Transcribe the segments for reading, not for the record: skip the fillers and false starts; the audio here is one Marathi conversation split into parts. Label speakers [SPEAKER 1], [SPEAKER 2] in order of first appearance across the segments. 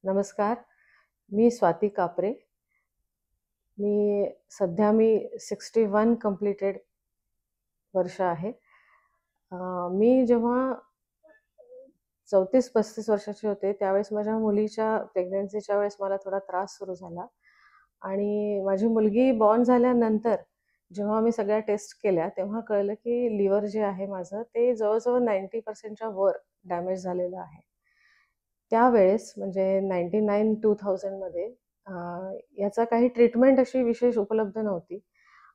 [SPEAKER 1] नमस्कार. मी स्वाती कापरे. सध्या मी 61 कंप्लीटेड वर्ष आहे. मी जेव्हा 34-35 वर्षाचे होते, त्यावेळेस माझ्या मुलीच्या प्रेग्नन्सीच्या वेळेस मला थोडा त्रास सुरू झाला आणि माझी मुलगी बॉर्न झाल्यानंतर जेव्हा मी सगळ्या टेस्ट केल्या, तेव्हा कळलं की लिव्हर जे आहे माझं, ते जवळ-जवळ 90% वर डॅमेज झालेलं आहे. त्यावेळेस म्हणजे 99-2000 मध्ये अ, याचा काही ट्रीटमेंट अशी विशेष उपलब्ध नव्हती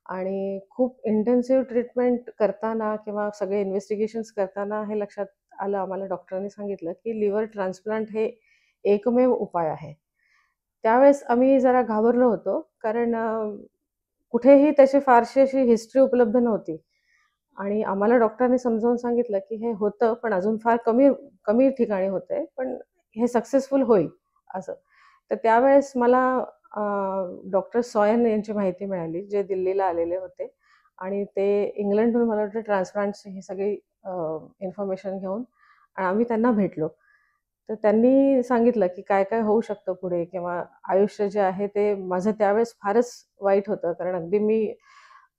[SPEAKER 1] आणि खूप इंटेन्सिव्ह ट्रीटमेंट करताना किंवा सगळे इन्व्हेस्टिगेशन्स करताना हे लक्षात आलं आम्हाला डॉक्टरांनी सांगितलं की लिव्हर ट्रान्सप्लांट हे एकमेव उपाय आहे. त्यावेळेस आम्ही जरा घाबरलो होतो कारण कुठेही त्याची फारशी अशी हिस्ट्री उपलब्ध नव्हती आणि आम्हाला डॉक्टरांनी समजावून सांगितलं की हे होतं पण अजून फार कमी कमी ठिकाणी होतंय, पण हे सक्सेसफुल होईल असं. तर त्यावेळेस मला डॉक्टर सॉयन यांची माहिती मिळाली, जे दिल्लीला आलेले होते आणि ते इंग्लंडहून मला वाटतं ट्रान्सप्लांटची ही सगळी इन्फॉर्मेशन घेऊन आणि आम्ही त्यांना भेटलो. तर त्यांनी सांगितलं की काय-काय होऊ शकतं पुढे किंवा आयुष्य जे आहे ते माझं त्यावेळेस फारच वाईट होतं. कारण अगदी मी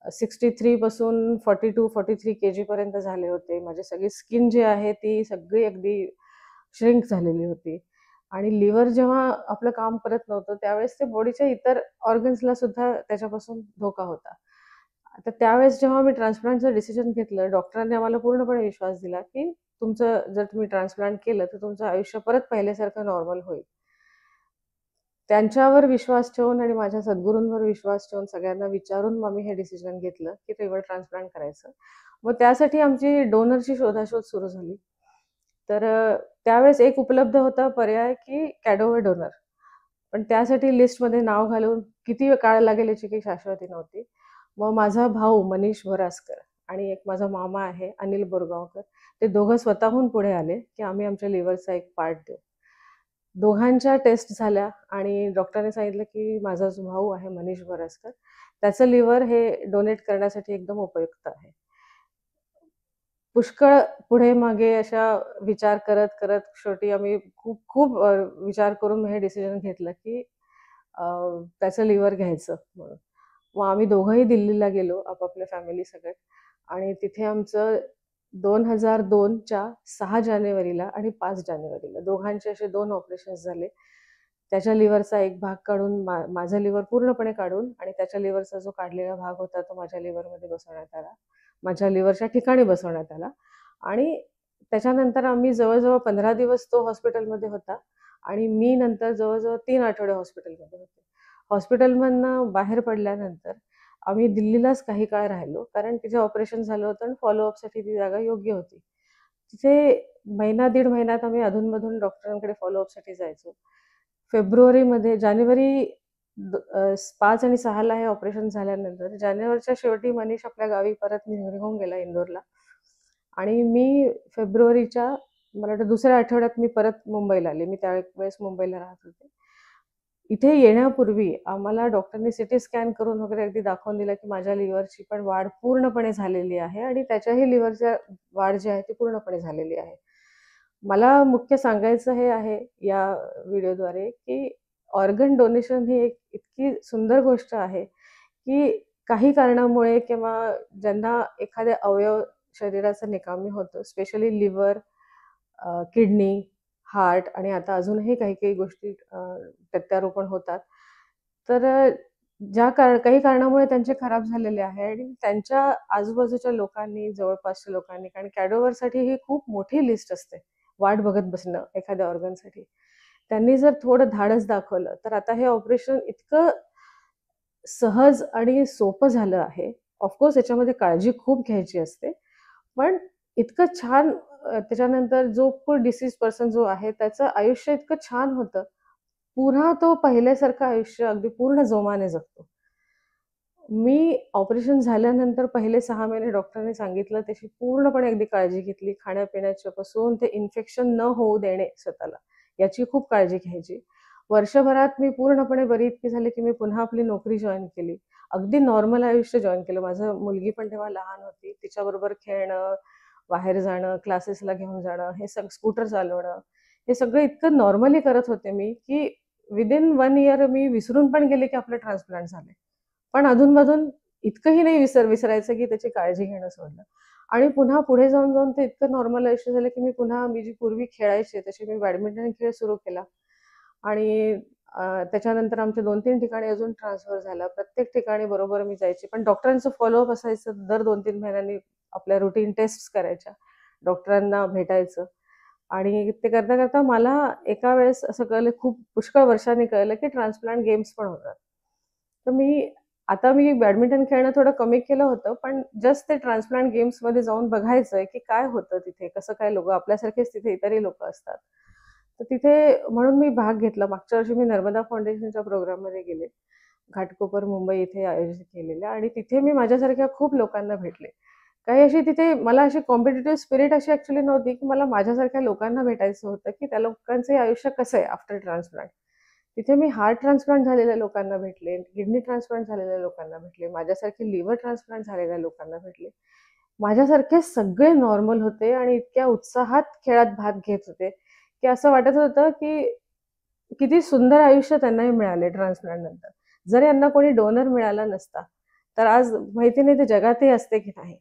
[SPEAKER 1] 63 पासून 42-43 केजीपर्यंत झाले होते. माझी सगळी स्किन जी आहे ती सगळी अगदी श्रिंक झालेली होती आणि लिव्हर जेव्हा आपलं काम करत नव्हतं, त्यावेळेस ते बॉडीच्या इतर ऑर्गन्सला सुद्धा त्याच्यापासून धोका होता. आता त्यावेळेस जेव्हा मी ट्रान्सप्लांटचं डिसिजन घेतलं, डॉक्टरांनी आम्हाला पूर्णपणे विश्वास दिला, की तुमचं जर तुम्ही ट्रान्सप्लांट केलं, तर तुमचं आयुष्य परत पहिल्यासारखं नॉर्मल होईल. त्यांच्यावर विश्वास ठेवून आणि माझ्या सद्गुरूंवर विश्वास ठेवून सगळ्यांना विचारून मग मी हे डिसिजन घेतलं, की लिव्हर ट्रान्सप्लांट करायचं. मग त्यासाठी आमची डोनरची शोधाशोध सुरू झाली. तर त्यावेळेस एक उपलब्ध होता पर्याय, की कॅडोवर डोनर. पण त्यासाठी लिस्टमध्ये नाव घालून किती काळ लागेल याची काही शाश्वती नव्हती. मग माझा भाऊ मनीष भोरासकर आणि एक माझा मामा आहे अनिल बोरगावकर. ते दोघं स्वतःहून पुढे आले, की आम्ही आमच्या लिव्हरचा एक पार्ट देऊ. दोघांच्या टेस्ट झाल्या आणि डॉक्टरांनी सांगितलं, की माझा जो भाऊ आहे मनीष भोरासकर, त्याचं लिव्हर हे डोनेट करण्यासाठी एकदम उपयुक्त आहे. पुष्कळ पुढे-मागे अशा विचार करत शेवटी आम्ही खूप खूप विचार करून हे डिसिजन घेतलं, की अ, त्याचं लिव्हर घ्यायचं म्हणून. मग आम्ही दोघंही दिल्लीला गेलो आपापल्या फॅमिली सकट आणि तिथे आमचं 2002च्या 6 जानेवारीला आणि 5 जानेवारीला दोघांचे असे 2 ऑपरेशन्स झाले. त्याच्या लिव्हरचा एक भाग काढून माझं लिव्हर पूर्णपणे काढून आणि त्याच्या लिव्हरचा जो काढलेला भाग होता तो माझ्या लिव्हरमध्ये बसवण्यात आला. माझ्या लिव्हरच्या ठिकाणी बसवण्यात आला आणि त्याच्यानंतर आम्ही जवळ-जवळ 15 दिवस तो हॉस्पिटलमध्ये होता आणि मी नंतर जवळ-जवळ 3 आठवडे हॉस्पिटलमध्ये होते. हॉस्पिटलमधनं बाहेर पडल्यानंतर आम्ही दिल्लीलाच काही काळ राहिलो. कारण तिथे ऑपरेशन झालं होतं आणि फॉलोअपसाठी ती जागा योग्य होती. तिथे महिना दीड महिन्यात आम्ही अधून-मधून डॉक्टरांकडे फॉलोअपसाठी जायचो. फेब्रुवारीमध्ये जानेवारी 5 आणि 6 ला हे ऑपरेशन झाल्यानंतर जानेवारीच्या शेवटी मनीष आपल्या गावी परत निघून गेला इंदोरला आणि मी फेब्रुवारीच्या मला वाटतं दुसऱ्या आठवड्यात मी परत मुंबईला आले. मी त्यावेळेस मुंबईला राहत होते. इथे येण्यापूर्वी आम्हाला डॉक्टरनी सीटी स्कॅन करून वगैरे अगदी दाखवून दिलं, की माझ्या लिव्हरची पण वाढ पूर्णपणे झालेली आहे आणि त्याच्याही लिव्हरच्या वाढ जी आहे ती पूर्णपणे झालेली आहे. मला मुख्य सांगायचं हे आहे या व्हिडिओद्वारे, की ऑर्गन डोनेशन ही एक इतकी सुंदर गोष्ट आहे, की काही कारणामुळे किंवा ज्यांना एखादे अवयव शरीराचा निकामी होतो, स्पेशली लिव्हर, किडनी, हार्ट आणि आता अजूनही काही-काही गोष्टी प्रत्यारोपण होतात. तर काही कारणामुळे त्यांचे खराब झालेले आहे आणि त्यांच्या आजूबाजूच्या लोकांनी, जवळपासच्या लोकांनी कारण कॅडोव्हरसाठी ही खूप मोठी लिस्ट असते, वाट बघत बसणं एखाद्या ऑर्गनसाठी. त्यांनी जर थोडं धाडस दाखवलं, तर आता हे ऑपरेशन इतकं सहज आणि सोपं झालं आहे. ऑफकोर्स याच्यामध्ये काळजी खूप घ्यायची असते. पण इतकं छान त्याच्यानंतर जो पण डिसीज पर्सन जो आहे त्याचं आयुष्य इतकं छान होतं. पुन्हा तो पहिल्यासारखं आयुष्य अगदी पूर्ण जोमाने जगतो. मी ऑपरेशन झाल्यानंतर पहिले 6 महिने डॉक्टरांनी सांगितलं त्याची पूर्णपणे अगदी काळजी घेतली. खाण्यापिण्याच्यापासून ते इन्फेक्शन न होऊ देणे स्वतःला, याची खूप काळजी घ्यायची. वर्षभरात मी पूर्णपणे बरी इतकी झाली, की मी पुन्हा आपली नोकरी जॉइन केली. अगदी नॉर्मल आयुष्य जॉइन केलं. माझं मुलगी पण तेव्हा लहान होती. तिच्याबरोबर खेळणं, बाहेर जाणं, क्लासेसला घेऊन जाणं, हे स्कूटर चालवणं, हे सगळं इतकं नॉर्मली करत होते मी, की विदिन 1 इयर मी विसरून पण गेले, की आपलं ट्रान्सप्लांट झालंय. पण अधून-मधून इतकंही नाही विसरायचं, की त्याची काळजी घेणं सोडलं. आणि पुन्हा पुढे जाऊन ते इतकं नॉर्मल आयुष्य झालं, की मी जी पूर्वी खेळायचे, तशी मी बॅडमिंटन खेळ सुरू केला. आणि त्याच्यानंतर आमच्या 2-3 ठिकाणी अजून ट्रान्सफर झाला. प्रत्येक ठिकाणी बरोबर मी जायचे. पण डॉक्टरांचं फॉलोअप असायचं. दर 2-3 महिन्यांनी आपल्या रुटीन टेस्ट्स करायच्या. डॉक्टरांना भेटायचं. आणि ते करता-करता मला एका वेळेस असं कळलं, खूप पुष्कळ वर्षांनी कळलं, की ट्रान्सप्लांट गेम्स पण होतात. तर आता मी बॅडमिंटन खेळणं थोडं कमी केलं होतं, पण जस्ट ते ट्रान्सप्लांट गेम्समध्ये जाऊन बघायचंय, की काय होतं तिथे, कसं काय लोकं आपल्यासारखेच तिथे इतरही लोकं असतात. तर तिथे म्हणून मी भाग घेतला. मागच्या वर्षी मी नर्मदा फाउंडेशनच्या प्रोग्राममध्ये गेले. घाटकोपर मुंबई इथे आयोजित केलेल्या, आणि तिथे मी माझ्यासारख्या खूप लोकांना भेटले. काही अशी तिथे मला अशी कॉम्पिटिटिव्ह स्पिरिट अशी ॲक्चुअली नव्हती, की मला माझ्यासारख्या लोकांना भेटायचं होतं, की त्या लोकांचंही आयुष्य कसं आहे आफ्टर ट्रान्सप्लांट. तिथे मी हार्ट ट्रान्सप्लांट झालेल्या लोकांना भेटले, किडनी ट्रान्सप्लांट झालेल्या लोकांना भेटले, माझ्यासारखे लिव्हर ट्रान्सप्लांट झालेल्या लोकांना भेटले. माझ्यासारखे सगळे नॉर्मल होते आणि इतक्या उत्साहात खेळात भाग घेत होते, की असं वाटत होतं, की किती सुंदर आयुष्य त्यांनाही मिळाले ट्रान्सप्लांट नंतर. जर यांना कोणी डोनर मिळाला नसता, तर आज माहिती नाही ते जगातही असते की नाही.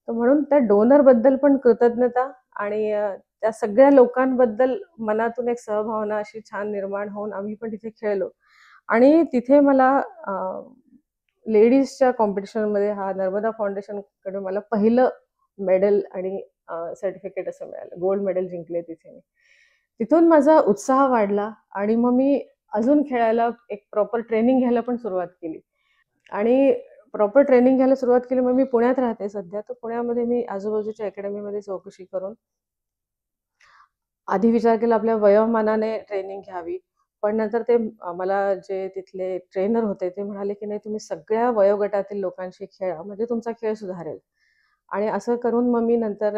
[SPEAKER 1] तर म्हणून त्या डोनरबद्दल पण कृतज्ञता, आणि त्या सगळ्या लोकांबद्दल मनातून एक सहभावना अशी छान निर्माण होऊन आम्ही पण तिथे खेळलो. आणि तिथे मला लेडीजच्या कॉम्पिटिशनमध्ये हा नर्मदा फाउंडेशनकडून मला पहिलं मेडल आणि सर्टिफिकेट असं मिळालं. गोल्ड मेडल जिंकले तिथे मी. तिथून माझा उत्साह वाढला आणि मग मी अजून खेळायला एक प्रॉपर ट्रेनिंग घ्यायला पण सुरुवात केली. आणि प्रॉपर ट्रेनिंग घ्यायला सुरुवात केली. मग मी पुण्यात राहते सध्या. तर पुण्यामध्ये मी आजूबाजूच्या अकॅडमीमध्ये चौकशी करून आधी विचार केला आपल्या वयोमानाने ट्रेनिंग घ्यावी. पण नंतर मला जे तिथले ट्रेनर होते ते म्हणाले, की "नाही, तुम्ही सगळ्या वयोगटातील लोकांशी खेळा, म्हणजे तुमचा खेळ सुधारेल." आणि असं करून मग मी नंतर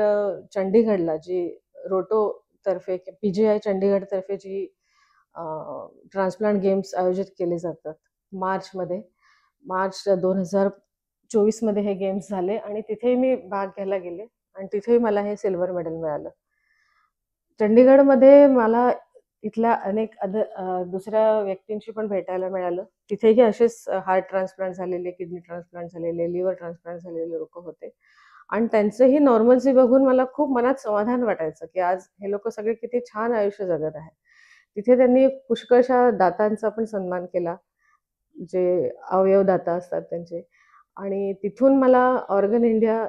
[SPEAKER 1] चंडीगडला जी रोटोतर्फे पी-जी-आय चंडीगडतर्फे जी ट्रान्सप्लांट गेम्स आयोजित केले जातात मार्चमध्ये. मार्च 2024 मध्ये हे गेम्स झाले आणि तिथेही मी भाग घ्यायला गेले आणि तिथेही मला हे सिल्व्हर मेडल मिळालं. चंदीगडमध्ये मला इथल्या अनेक दुसऱ्या व्यक्तींशी पण भेटायला मिळालं. तिथेही असेच हार्ट ट्रान्सप्लांट झालेले, किडनी ट्रान्सप्लांट झालेले, लिव्हर ट्रान्सप्लांट झालेले लोकं होते. आणि त्यांचंही नॉर्मल्सी बघून मला खूप मनात समाधान वाटायचं, की आज हे लोकं सगळे किती छान आयुष्य जगत आहेत. तिथे त्यांनी पुष्कळशा दात्यांचा पण सन्मान केला, जे अवयवदाता असतात त्यांचे. आणि तिथून मला ऑर्गन इंडिया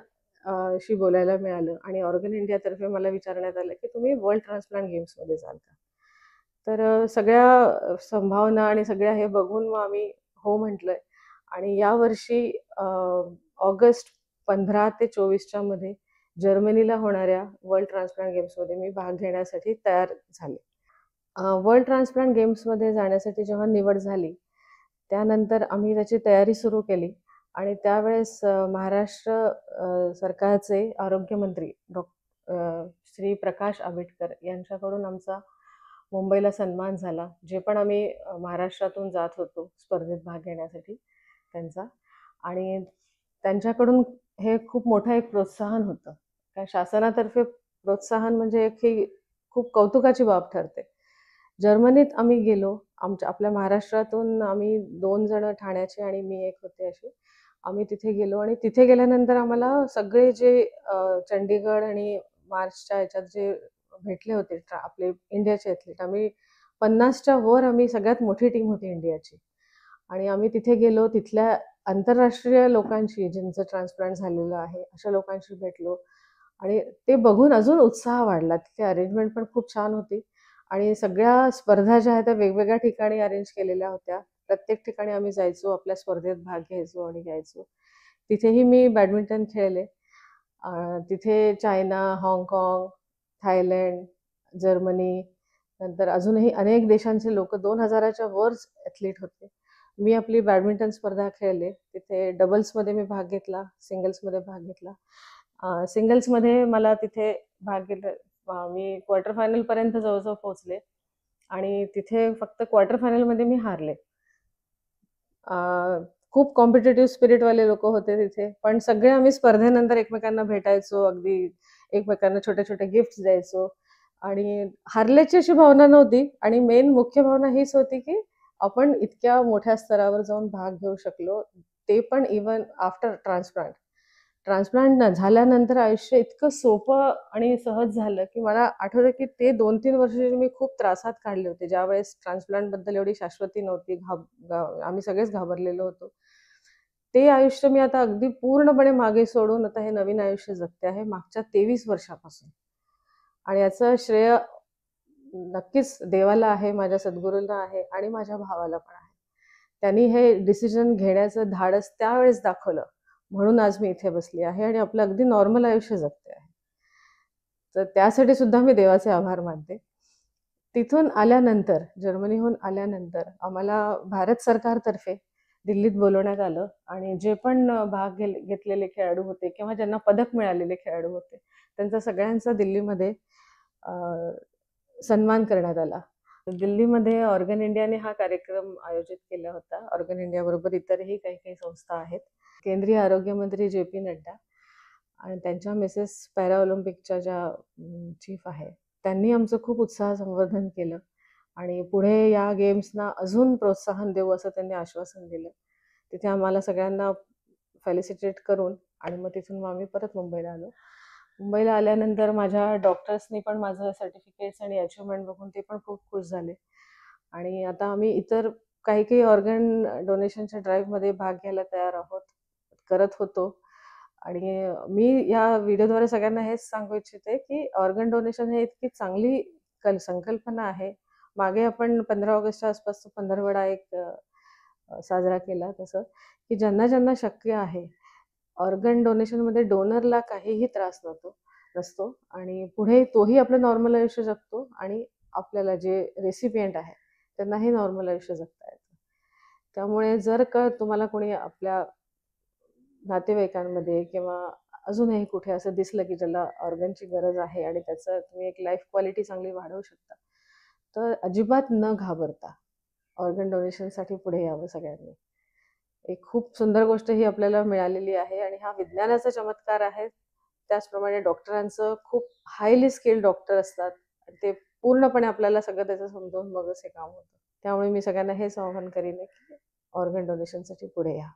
[SPEAKER 1] शी बोलायला मिळालं आणि ऑर्गन इंडियातर्फे मला विचारण्यात आलं, की तुम्ही वर्ल्ड ट्रान्सप्लांट गेम्समध्ये जाल का? तर सगळ्या संभावना आणि सगळ्या हे बघून मग आम्ही हो म्हटलंय. आणि यावर्षी ऑगस्ट 15 ते 24च्या मध्ये जर्मनीला होणाऱ्या वर्ल्ड ट्रान्सप्लांट गेम्समध्ये मी भाग घेण्यासाठी तयार झाले. वर्ल्ड ट्रान्सप्लांट गेम्समध्ये जाण्यासाठी जेव्हा निवड झाली, त्यानंतर आम्ही त्याची तयारी सुरू केली आणि त्यावेळेस महाराष्ट्र सरकारचे आरोग्यमंत्री श्री प्रकाश आंबेडकर यांच्याकडून आमचा मुंबईला सन्मान झाला. जे पण आम्ही महाराष्ट्रातून जात होतो स्पर्धेत भाग घेण्यासाठी त्यांचा. आणि त्यांच्याकडून हे खूप मोठं एक प्रोत्साहन होतं. कारण शासनातर्फे प्रोत्साहन म्हणजे ही खूप कौतुकाची बाब ठरते. जर्मनीत आम्ही गेलो. आपल्या महाराष्ट्रातून आम्ही 2 जण ठाण्याचे आणि मी एक होते असे. आम्ही तिथे गेलो आणि तिथे गेल्यानंतर आम्हाला सगळे जे चंडीगड आणि मार्चच्या ह्याच्यात जे भेटले होते आपले इंडियाचे ॲथलीट, आम्ही 50च्या वर आम्ही सगळ्यात मोठी टीम होती इंडियाची. आणि आम्ही तिथे गेलो. तिथल्या आंतरराष्ट्रीय लोकांशी, ज्यांचं ट्रान्सप्लांट झालेलं आहे, अशा लोकांशी भेटलो आणि ते बघून अजून उत्साह वाढला. तिथे अरेंजमेंट पण खूप छान होती आणि सगळ्या स्पर्धा ज्या आहेत त्या वेगवेगळ्या ठिकाणी अरेंज केलेल्या होत्या. प्रत्येक ठिकाणी आम्ही जायचो, आपल्या स्पर्धेत भाग घ्यायचो आणि यायचो. तिथेही मी बॅडमिंटन खेळले. तिथे चायना, हाँगकाँग, थायलंड, जर्मनी, नंतर अजूनही अनेक देशांचे लोकं 2000च्या वरच ॲथलीट होते. मी आपली बॅडमिंटन स्पर्धा खेळले. तिथे डबल्समध्ये मी भाग घेतला, सिंगल्समध्ये भाग घेतला. सिंगल्समध्ये मला तिथे भाग मी क्वार्टर फायनलपर्यंत जवळ-जवळ पोहोचले आणि तिथे फक्त क्वार्टर फायनलमध्ये मी हारले. खूप कॉम्पिटिटिव्ह स्पिरिटवाले लोकं होते तिथे. पण सगळे आम्ही स्पर्धेनंतर एकमेकांना भेटायचो. अगदी एकमेकांना छोटे-छोटे गिफ्ट्स द्यायचो. आणि हारल्याची अशी भावना नव्हती आणि मेन मुख्य भावना हीच होती, की आपण इतक्या मोठ्या स्तरावर जाऊन भाग घेऊ शकलो. ते पण इव्हन आफ्टर ट्रान्सप्लांट. ट्रान्सप्लांट झाल्यानंतर आयुष्य इतकं सोपं आणि सहज झालं, की मला आठवतं, की ते 2-3 वर्ष मी खूप त्रासात काढले होते. ज्यावेळेस ट्रान्सप्लांटबद्दल एवढी शाश्वती नव्हती. आम्ही सगळेच घाबरलेलो होतो. ते आयुष्य मी आता अगदी पूर्णपणे मागे सोडून आता हे नवीन आयुष्य जगते आहे मागच्या 23 वर्षापासून. आणि याचं श्रेय नक्कीच देवाला आहे, माझ्या सद्गुरूंना आहे आणि माझ्या भावाला पण आहे. त्यांनी हे डिसिजन घेण्याचं धाडस त्यावेळेस दाखवलं. म्हणून आज मी इथे बसली आहे आणि आपलं अगदी नॉर्मल आयुष्य जगते आहे. तर त्यासाठी सुद्धा मी देवाचे आभार मानते. तिथून आल्यानंतर, जर्मनीहून आल्यानंतर आम्हाला भारत सरकारतर्फे दिल्लीत बोलवण्यात आलं आणि जे पण भाग घेतलेले खेळाडू होते किंवा ज्यांना पदक मिळालेले खेळाडू होते, त्यांचा सगळ्यांचा दिल्लीमध्ये अ, सन्मान करण्यात आला. दिल्लीमध्ये ऑर्गन इंडियाने हा कार्यक्रम आयोजित केला होता. ऑर्गन इंडियाबरोबर इतरही काही-काही संस्था आहेत. केंद्रीय आरोग्य मंत्री जे.पी. नड्डा आणि त्यांच्या मिसेस पॅरा ऑलिम्पिकच्या ज्या चीफ आहे, त्यांनी आमचं खूप उत्साह संवर्धन केलं आणि पुढे या गेम्सना अजून प्रोत्साहन देऊ असं त्यांनी आश्वासन दिलं. तिथे आम्हाला सगळ्यांना फेलिसिटेट करून आणि मग तिथून मग आम्ही परत मुंबईला आलो. मुंबईला आल्यानंतर माझ्या डॉक्टर्सनी पण माझं सर्टिफिकेट्स आणि अचिव्हमेंट बघून ते पण खूप खुश झाले आणि आता आम्ही इतर काही-काही ऑर्गन डोनेशनच्या ड्राईव्हमध्ये भाग घ्यायला तयार आहोत, करत होतो आणि मी या व्हिडिओद्वारे सगळ्यांना हेच सांगू इच्छिते, की ऑर्गन डोनेशन हे इतकी चांगली संकल्पना आहे. मागे आपण 15 ऑगस्टच्या आसपास पंधरवडा एक साजरा केला तसं, की ज्यांना शक्य आहे, ऑर्गन डोनेशनमध्ये डोनरला काहीही त्रास नसतो आणि पुढे तोही आपलं नॉर्मल आयुष्य जगतो आणि आपल्याला जे रेसिपिएंट आहे, त्यांनाही नॉर्मल आयुष्य जगता येतं. त्यामुळे जर का तुम्हाला कोणी आपल्या नातेवाईकांमध्ये किंवा अजूनही कुठे असं दिसलं, की ज्याला ऑर्गनची गरज आहे आणि त्याचं तुम्ही एक लाईफ क्वालिटी चांगली वाढवू शकता, तर अजिबात न घाबरता ऑर्गन डोनेशनसाठी पुढे यावं सगळ्यांनी. एक खूप सुंदर गोष्ट ही आपल्याला मिळालेली आहे आणि हा विज्ञानाचा चमत्कार आहे. त्याचप्रमाणे डॉक्टरांचं खूप हायली स्किल्ड डॉक्टर असतात. ते पूर्णपणे आपल्याला सगळं त्याचं समजावून मगच हे काम होतं. त्यामुळे मी सगळ्यांना हेच आवाहन करीन, की ऑर्गन डोनेशनसाठी पुढे या.